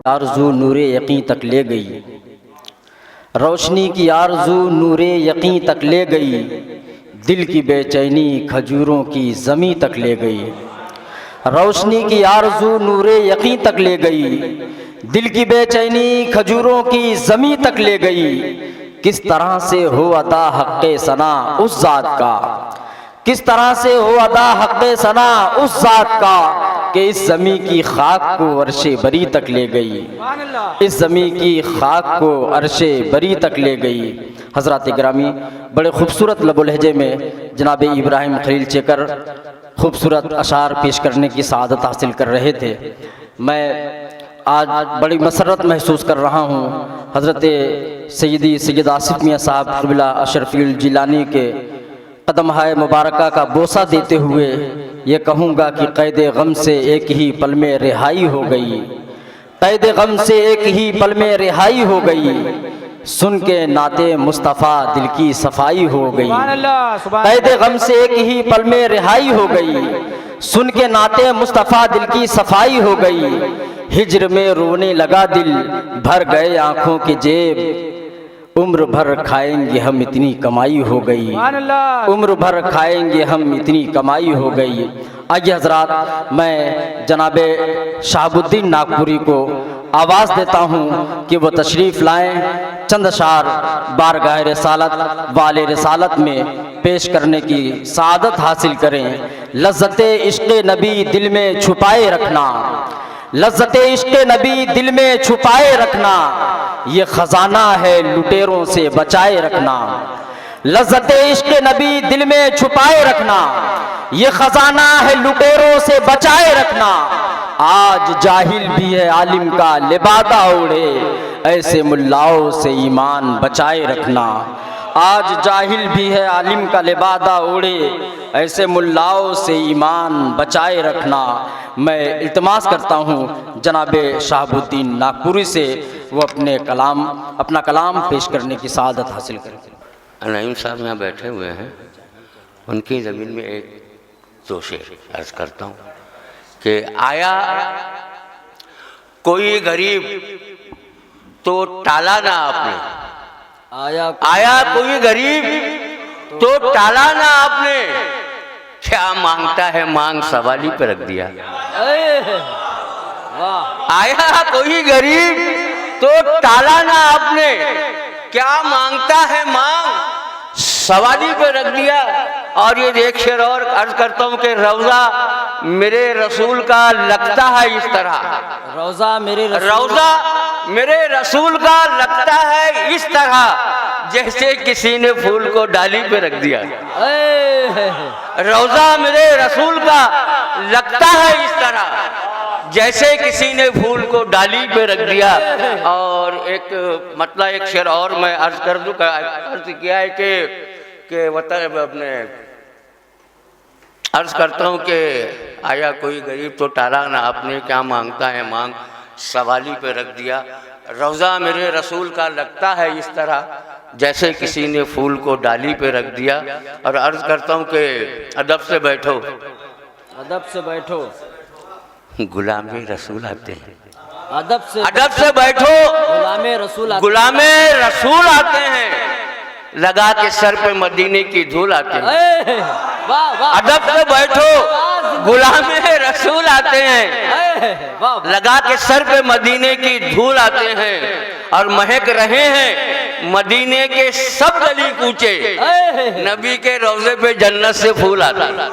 आरज़ू नूरे यकीन तक ले गई, रोशनी की आरज़ू नूरे यकीन तक ले गई, दिल की बेचैनी खजूरों की ज़मी तक ले गई। रोशनी की आरज़ू नूरे यकीन तक ले गई, दिल की बेचैनी खजूरों की ज़मी तक ले गई। किस तरह से हो अदा हक़्क़े सना उस ज़ात का, किस तरह से हो अदा हक़्क़े सना उस ज़ात का, कि इस ज़मी की खाक को अर्शे बरी तक ले गई, इस ज़मी की खाक को अर्शे बरी तक ले गई। हज़रात गिरामी, बड़े खूबसूरत लबो लहजे में जनाब इब्राहिम खलील चेकर खूबसूरत अशार पेश करने की सआदत हासिल कर रहे थे। मैं आज बड़ी मसरत महसूस कर रहा हूँ हज़रत सैयद आसिफ मियाँ साहब क़िबला अशरफ़ुल जिलानी के कदम हाय मुबारका का बोसा देते हुए ये कहूँगा कि क़ैद गम से एक ही पल में रिहाई हो गई, क़ैद गम से एक ही पल में रिहाई हो गई, सुन के नाते मुस्तफ़ा दिल की सफाई हो गई। क़ैद गम से एक ही पल में रिहाई हो गई, सुन के नाते मुस्तफ़ा दिल की सफाई हो गई। हिज्र में रोने लगा दिल, भर गए आँखों के जेब, उम्र भर खाएंगे हम इतनी कमाई हो गई, उम्र भर खाएंगे हम इतनी कमाई हो गई। आइए हजरात, मैं जनाबे शहाबुद्दीन नागपुरी को आवाज़ देता हूँ कि वो तशरीफ़ लाएं, चंद अशार बारगाह रिसालत वाले रिसालत में पेश करने की सआदत हासिल करें। लज़्ज़ते इश्क़े नबी दिल में छुपाए रखना, लज़्ज़ते इश्क़े नबी दिल में छुपाए रखना, ये ख़जाना है लुटेरों से बचाए रखना। लज़्ज़ते इश्क़े नबी दिल में छुपाए रखना, ये ख़जाना है लुटेरों से बचाए रखना। आज जाहिल भी है आलिम का लिबादा ओढ़े, ऐसे मुल्लाओं से ईमान बचाए रखना। आज जाहिल भी है आलिम का लिबादा ओढ़े, ऐसे मुल्लाओं से ईमान बचाए रखना। मैं इल्तिमास करता हूँ जनाबे शहाबुद्दीन नागपुरी से वो अपना कलाम पेश करने की सआदत हासिल करें। नईम साहब यहाँ बैठे हुए हैं, उनकी ज़मीन में एक दो शेर अर्ज़ करता हूँ कि आया कोई गरीब तो टाला ना आपने, आया कोई गरीब तो टाला ना आपने, क्या मांगता है मांग सवाली पे रख दिया। आया कोई गरीब तो टाला ना आपने, क्या मांगता है मांग सवाली पे रख दिया। और ये एक शेर और अर्ज करता हूँ कि रौज़ा मेरे रसूल का लगता है इस तरह, रौज़ा मेरे रसूल का लगता है इस तरह, जैसे किसी ने फूल को डाली पे रख दिया। रौज़ा मेरे रसूल का लगता है इस तरह, जैसे किसी ने फूल को डाली पे रख दिया। और एक शेर और मैं अर्ज कर दूँ, अर्ज किया है कि अपने अर्ज करता हूँ कि आया कोई गरीब तो टाला ना आपने, क्या मांगता है मांग सवाली पे रख दिया। रौज़ा मेरे रसूल का लगता है इस तरह, जैसे किसी ने फूल को डाली पे रख दिया। और अर्ज करता हूँ कि अदब से बैठो, अदब से बैठो, गुलामे रसूल आते हैं। अदब से बैठो, गुलामे रसूल आते हैं, लगा के सर पे मदीने की धूल आते हैं। अदब से बैठो, गुलामे रसूल आते हैं, लगा के सर पे मदीने की धूल आते हैं। और महक रहे हैं मदीने के सब गली कूचे, नबी के रोज़े पे जन्नत से फूल आते हैं।